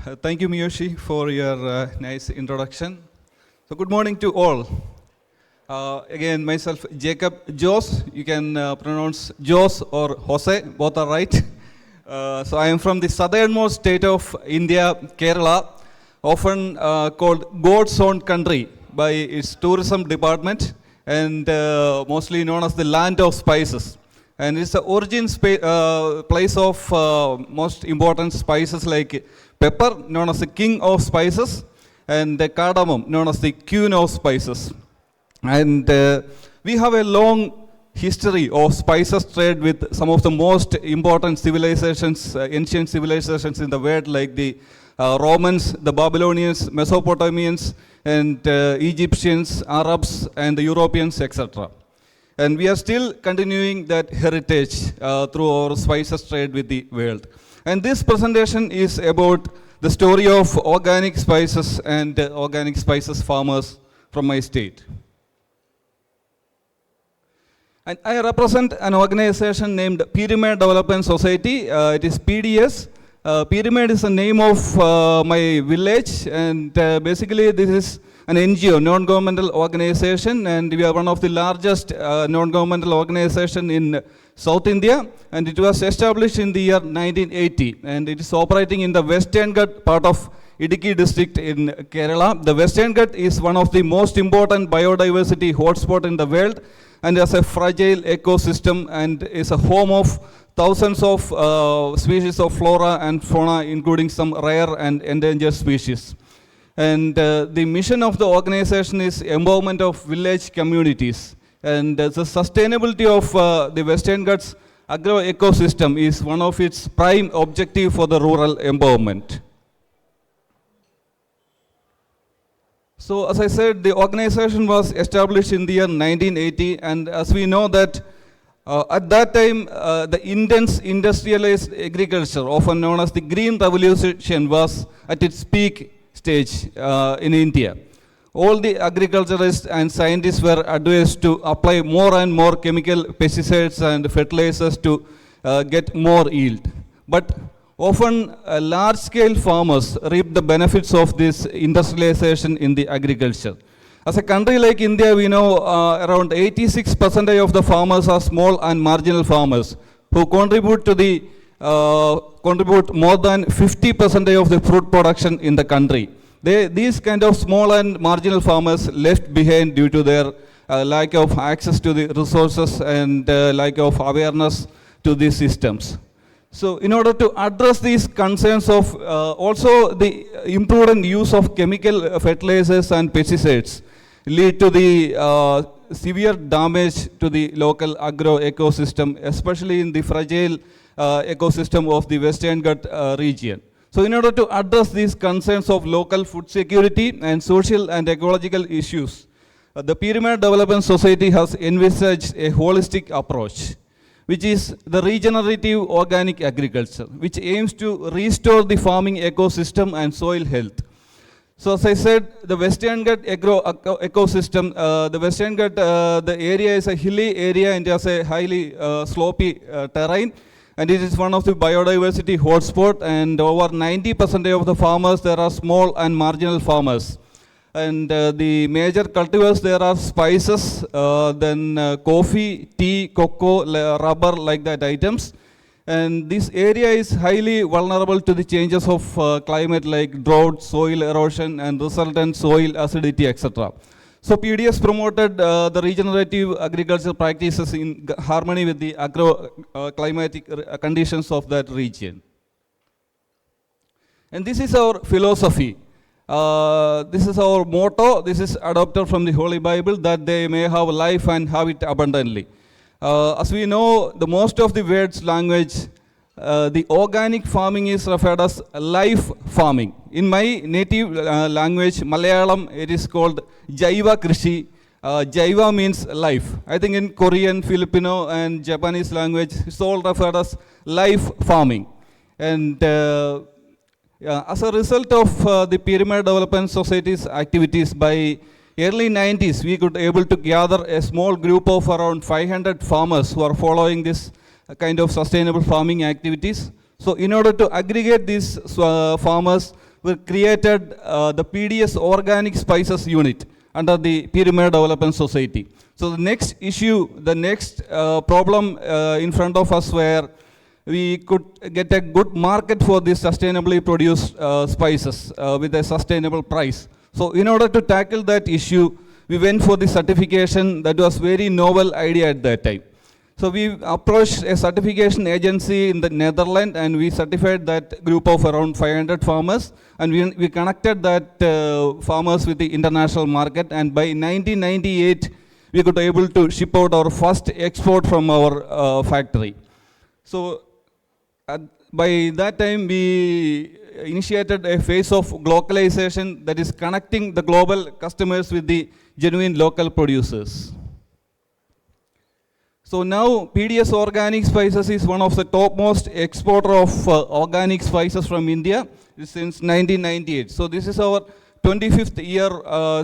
Thank you, Miyoshi, for your nice introduction. So, good morning to all. Again, myself, Jacob Jos. You can pronounce Jos or Jose, both are right. So, I am from the southernmost state of India, Kerala, often called God's own country by its tourism department and mostly known as the land of spices. And it's the origin place of most important spices like pepper, known as the king of spices, and the cardamom, known as the queen of spices. And we have a long history of spices trade with some of the most important civilizations, ancient civilizations in the world, like the Romans, the Babylonians, Mesopotamians, and Egyptians, Arabs, and the Europeans, etc. And we are still continuing that heritage through our spices trade with the world. And this presentation is about the story of organic spices and organic spices farmers from my state. And I represent an organization named Pyramid Development Society. It is PDS. Pyramid is the name of my village, and basically this is an NGO, non-governmental organization, and we are one of the largest non-governmental organization in South India, and it was established in the year 1980, and it is operating in the Western Ghat part of Idukki district in Kerala. The Western Ghat is one of the most important biodiversity hotspot in the world, and has a fragile ecosystem and is a home of thousands of species of flora and fauna, including some rare and endangered species. And the mission of the organization is empowerment of village communities. And the sustainability of the Western Ghats agro ecosystem is one of its prime objective for the rural empowerment. So as I said, the organization was established in the year 1980, and as we know that at that time, the intense industrialized agriculture, often known as the Green Revolution, was at its peak stage in India. All the agriculturists and scientists were advised to apply more and more chemical pesticides and fertilizers to get more yield. But often large-scale farmers reap the benefits of this industrialization in the agriculture. As a country like India, we know around 86% of the farmers are small and marginal farmers who contribute to the contribute more than 50% of the fruit production in the country. These kind of small and marginal farmers left behind due to their lack of access to the resources and lack of awareness to these systems. So in order to address these concerns of also the imprudent use of chemical fertilizers and pesticides lead to the severe damage to the local agro ecosystem, especially in the fragile ecosystem of the Western Ghat region. So in order to address these concerns of local food security and social and ecological issues, the Pyramid Development Society has envisaged a holistic approach, which is the regenerative organic agriculture, which aims to restore the farming ecosystem and soil health. So as I said, the Western Ghat ecosystem, the Western Ghat, the area is a hilly area and has a highly slopy terrain. And it is one of the biodiversity hotspot, and over 90% of the farmers there are small and marginal farmers. And the major cultivars there are spices, then coffee, tea, cocoa, rubber, like that items. And this area is highly vulnerable to the changes of climate like drought, soil erosion, and resultant soil acidity, etc. So PDS promoted the regenerative agricultural practices in harmony with the agro-climatic conditions of that region. And this is our philosophy. This is our motto. This is adopted from the Holy Bible, that they may have life and have it abundantly. As we know, the most of the world's language, the organic farming is referred as life farming. In my native language, Malayalam, it is called Jaiva Krishi. Jaiva means life. I think in Korean, Filipino, and Japanese language, it's all referred as life farming. And as a result of the Pyramid Development Society's activities, by early 90s, we could able to gather a small group of around 500 farmers who are following this kind of sustainable farming activities. So in order to aggregate these farmers, we created the PDS Organic Spices unit under the Pyramid Development Society. So the next issue, the next problem in front of us were we could get a good market for these sustainably produced spices with a sustainable price. So in order to tackle that issue, we went for the certification. That was very novel idea at that time. So we approached a certification agency in the Netherlands and we certified that group of around 500 farmers, and we connected that farmers with the international market, and by 1998 we could able to ship out our first export from our factory. So by that time we initiated a phase of globalization, that is connecting the global customers with the genuine local producers. So now PDS Organic Spices is one of the topmost exporter of organic spices from India since 1998. So this is our 25th year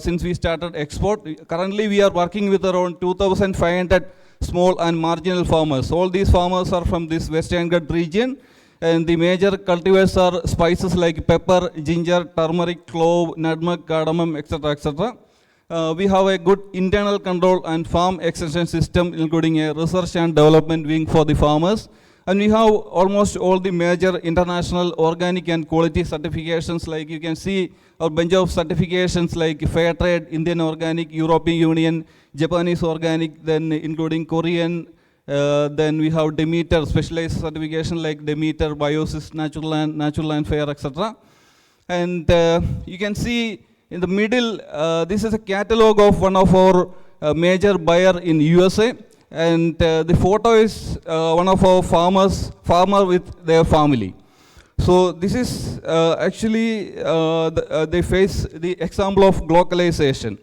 since we started export. Currently we are working with around 2,500 small and marginal farmers. All these farmers are from this Western Ghats region, and the major cultivars are spices like pepper, ginger, turmeric, clove, nutmeg, cardamom, etc. etc. We have a good internal control and farm extension system, including a research and development wing for the farmers. And we have almost all the major international organic and quality certifications. Like you can see a bunch of certifications like Fairtrade, Indian Organic, European Union, Japanese Organic, then including Korean. Then we have Demeter, specialized certification like Demeter, Biosis, Natural Land Fair, etc. And you can see in the middle, this is a catalog of one of our major buyer in USA, and the photo is one of our farmer with their family. So this is actually they face the example of globalization.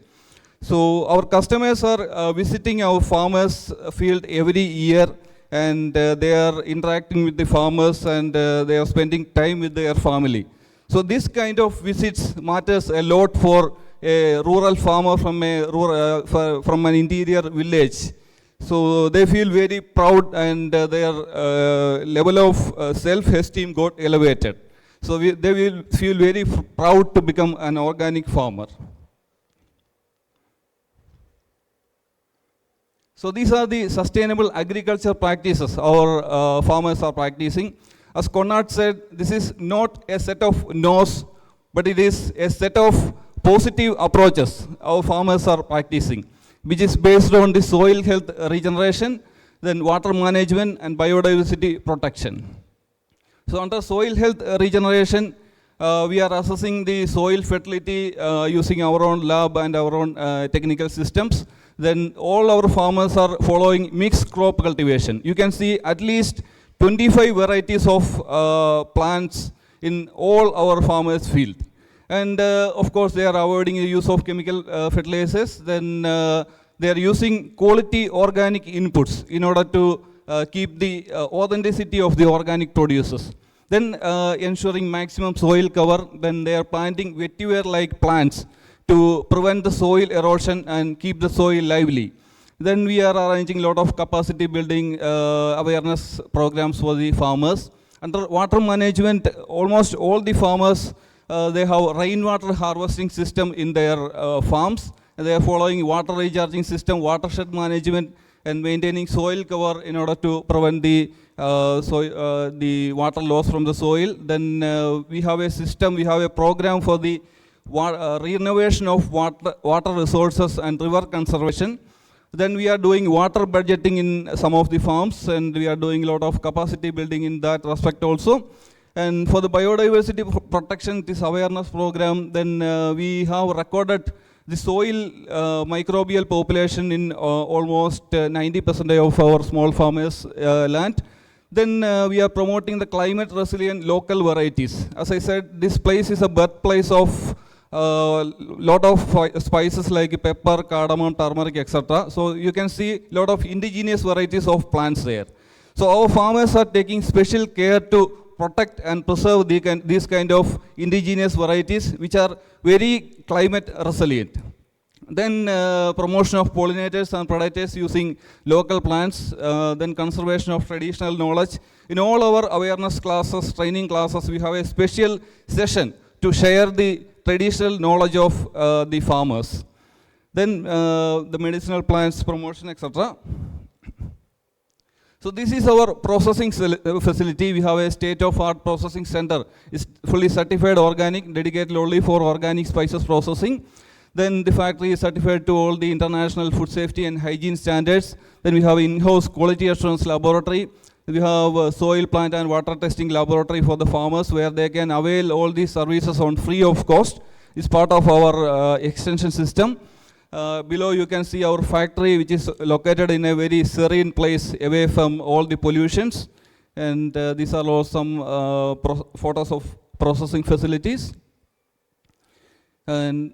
So our customers are visiting our farmers field every year, and they are interacting with the farmers, and they are spending time with their family. So this kind of visits matters a lot for a rural farmer from from an interior village. So they feel very proud, and their level of self-esteem got elevated. So they will feel very proud to become an organic farmer. So these are the sustainable agriculture practices our farmers are practicing. As Konrad said, this is not a set of no's, but it is a set of positive approaches our farmers are practicing, which is based on the soil health regeneration, then water management and biodiversity protection. So under soil health regeneration, we are assessing the soil fertility using our own lab and our own technical systems. Then all our farmers are following mixed crop cultivation. You can see at least 25 varieties of plants in all our farmers' field. And of course, they are avoiding the use of chemical fertilizers. Then they are using quality organic inputs in order to keep the authenticity of the organic producers. Then ensuring maximum soil cover. Then they are planting vetiver-like plants to prevent the soil erosion and keep the soil lively. Then we are arranging a lot of capacity building awareness programs for the farmers. Under water management, almost all the farmers, they have rainwater harvesting system in their farms. They are following water recharging system, watershed management, and maintaining soil cover in order to prevent the water loss from the soil. Then we have a system, we have a program for the renovation of water resources and river conservation. Then we are doing water budgeting in some of the farms, and we are doing a lot of capacity building in that respect also. And for the biodiversity protection, this awareness program, then we have recorded the soil microbial population in almost 90% of our small farmers' land. Then we are promoting the climate resilient local varieties. As I said, this place is a birthplace of lot of spices like pepper, cardamom, turmeric, etc. So you can see a lot of indigenous varieties of plants there. So our farmers are taking special care to protect and preserve these kind of indigenous varieties which are very climate resilient. Then promotion of pollinators and predators using local plants, then conservation of traditional knowledge. In all our awareness classes, training classes, we have a special session to share the traditional knowledge of the farmers. Then the medicinal plants promotion, etc. So this is our processing facility. We have a state-of-art processing center. It's fully certified organic, dedicated only for organic spices processing. Then the factory is certified to all the international food safety and hygiene standards. Then we have in-house quality assurance laboratory. We have a soil, plant and water testing laboratory for the farmers where they can avail all these services on free of cost. It's part of our extension system. Below you can see our factory, which is located in a very serene place away from all the pollutions. And these are all some photos of processing facilities. And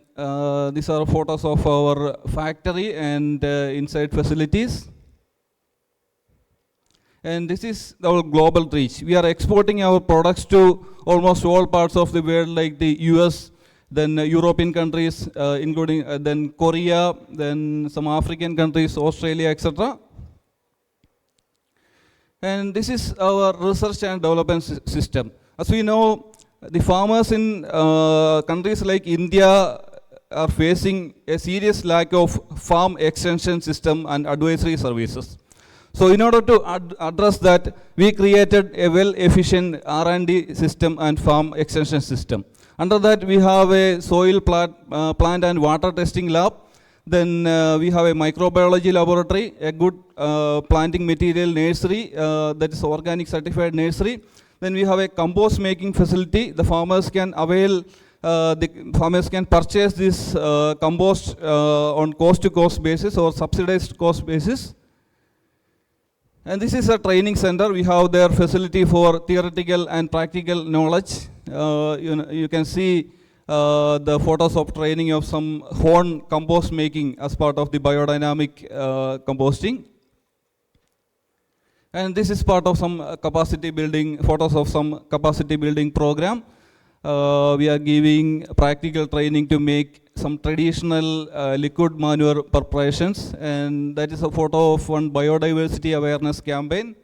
these are photos of our factory and inside facilities. And this is our global reach. We are exporting our products to almost all parts of the world, like the US, then European countries, including then Korea, then some African countries, Australia, etc. And this is our research and development system. As we know, the farmers in countries like India are facing a serious lack of farm extension system and advisory services. So in order to address that, we created a well-efficient R&D system and farm extension system. Under that, we have a soil plant and water testing lab. Then we have a microbiology laboratory, a good planting material nursery, that is organic certified nursery. Then we have a compost making facility. The farmers can purchase this compost on cost-to-cost basis or subsidized cost basis. And this is a training center. We have their facility for theoretical and practical knowledge. You can see the photos of training of some horn compost making as part of the biodynamic composting. And this is part of some capacity building, photos of some capacity building program. We are giving practical training to make some traditional liquid manure preparations, and that is a photo of one biodiversity awareness campaign.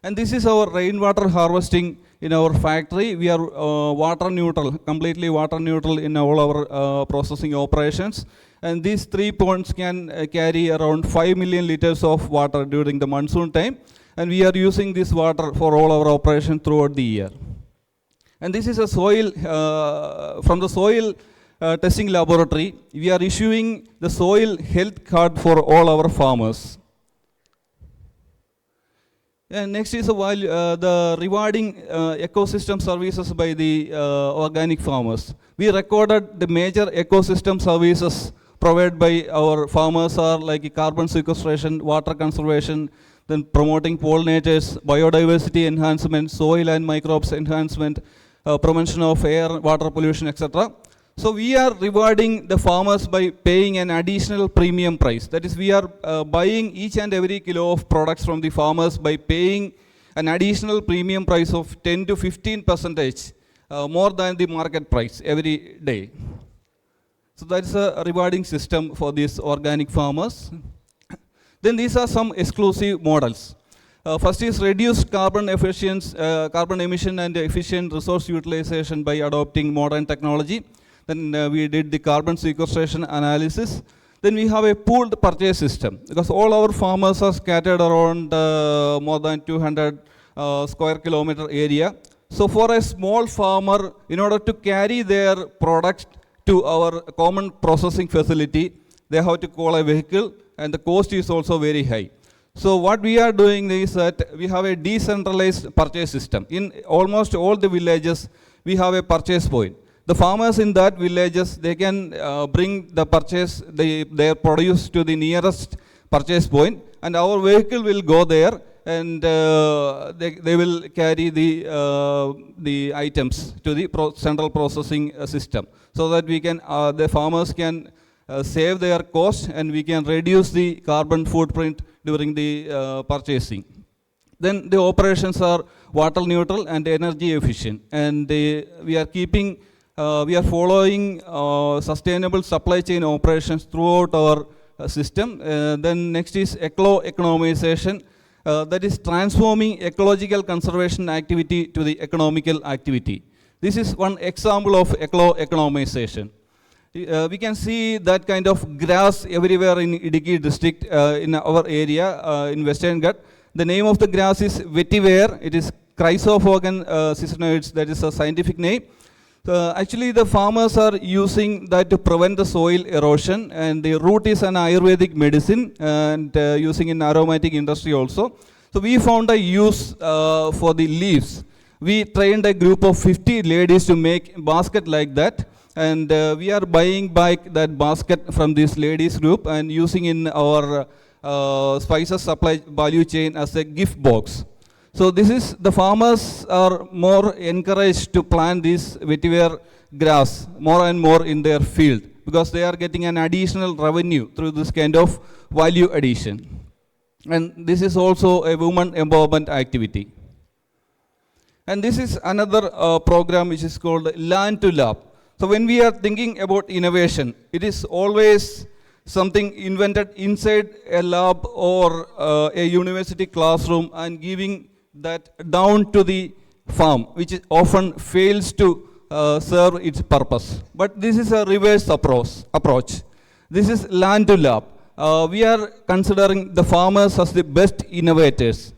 And this is our rainwater harvesting in our factory. We are water neutral, completely water neutral in all our processing operations. And these 3 ponds can carry around 5 million liters of water during the monsoon time. And we are using this water for all our operations throughout the year. And this is a soil, from the soil testing laboratory, we are issuing the soil health card for all our farmers. And next is the rewarding ecosystem services by the organic farmers. We recorded the major ecosystem services provided by our farmers are like carbon sequestration, water conservation, then promoting pollinators, biodiversity enhancement, soil and microbes enhancement, prevention of air, water pollution, etc. So we are rewarding the farmers by paying an additional premium price. That is, we are buying each and every kilo of products from the farmers by paying an additional premium price of 10 to 15% more than the market price every day. So that's a rewarding system for these organic farmers. Then these are some exclusive models. First is reduced carbon emission and efficient resource utilization by adopting modern technology. Then we did the carbon sequestration analysis. Then we have a pooled purchase system because all our farmers are scattered around more than 200 square kilometer area. So for a small farmer, in order to carry their products to our common processing facility, they have to call a vehicle, and the cost is also very high. So what we are doing is that we have a decentralized purchase system. In almost all the villages, we have a purchase point. The farmers in that villages, they can bring the their produce to the nearest purchase point, and our vehicle will go there, and they will carry the items to the central processing system, so that we can the farmers can save their cost, and we can reduce the carbon footprint during the purchasing. Then the operations are water neutral and energy efficient, and we are following sustainable supply chain operations throughout our system. Then next is eco-economization, that is transforming ecological conservation activity to the economical activity. This is one example of economization. We can see that kind of grass everywhere in Idiki district, in our area, in Western Ghat. The name of the grass is vetiver. It is Chrysophorgan cisternoides, that is a scientific name. Actually, the farmers are using that to prevent the soil erosion, and the root is an Ayurvedic medicine, and using in aromatic industry also. So we found a use for the leaves. We trained a group of 50 ladies to make basket like that, and we are buying back that basket from this ladies group and using in our spices supply value chain as a gift box. So this is, the farmers are more encouraged to plant this vetiver grass more and more in their field, because they are getting an additional revenue through this kind of value addition. And this is also a woman empowerment activity. And this is another program which is called Land to Lab. So when we are thinking about innovation, it is always something invented inside a lab or a university classroom and giving that down to the farm, which often fails to serve its purpose. But this is a reverse approach. This is land to lab. We are considering the farmers as the best innovators.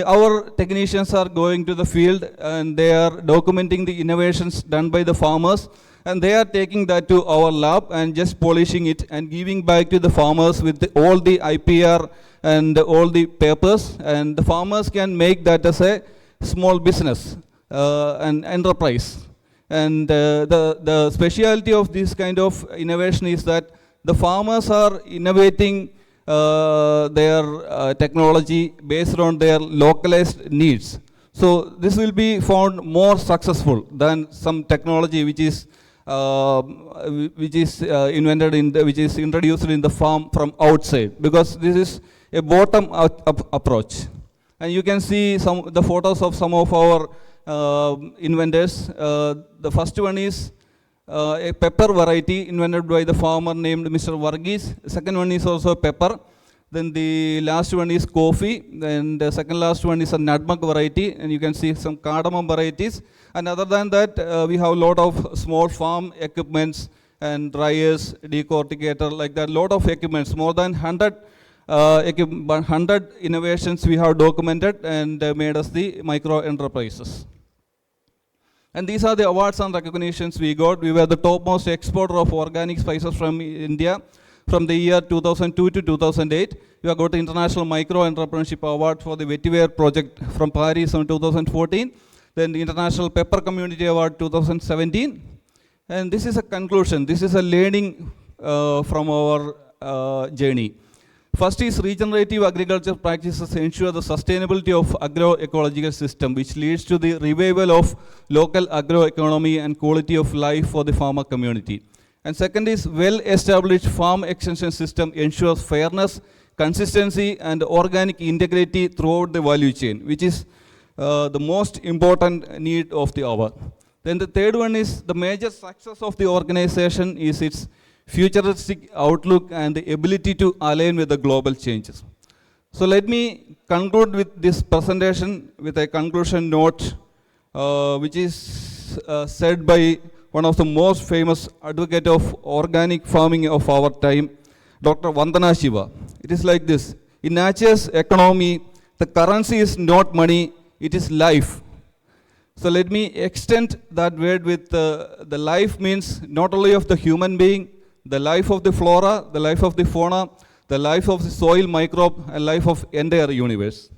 Our technicians are going to the field and they are documenting the innovations done by the farmers, and they are taking that to our lab and just polishing it and giving back to the farmers with all the IPR and all the papers, and the farmers can make that as a small business, an enterprise. And the specialty of this kind of innovation is that the farmers are innovating their technology based on their localized needs. So this will be found more successful than some technology which is invented in which is introduced in the farm from outside, because this is a bottom-up approach. And you can see the photos of some of our inventors. The first one is a pepper variety invented by the farmer named Mr. Varghese. The second one is also pepper. Then the last one is coffee. Then the second last one is a nutmeg variety, and you can see some cardamom varieties. And other than that, we have a lot of small farm equipments and dryers, decorticator, like that, lot of equipments. More than 100 innovations we have documented and made us the micro enterprises. And these are the awards and recognitions we got. We were the topmost exporter of organic spices from India from the year 2002 to 2008. We have got the International Micro Entrepreneurship Award for the vetiver project from Paris in 2014. Then the International Pepper Community Award 2017. And this is a conclusion. This is a learning from our journey. First is regenerative agriculture practices ensure the sustainability of agroecological system, which leads to the revival of local agroeconomy and quality of life for the farmer community. And second is well-established farm extension system ensures fairness, consistency, and organic integrity throughout the value chain, which is the most important need of the hour. Then the third one is the major success of the organization is its futuristic outlook and the ability to align with the global changes. So let me conclude with this presentation with a conclusion note, which is said by one of the most famous advocate of organic farming of our time, Dr. Vandana Shiva. It is like this: in nature's economy, the currency is not money, it is life. So let me extend that word with the life means not only of the human being, the life of the flora, the life of the fauna, the life of the soil microbe, and life of entire universe.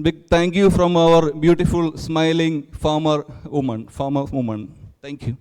Big thank you from our beautiful, smiling farmer woman. Thank you.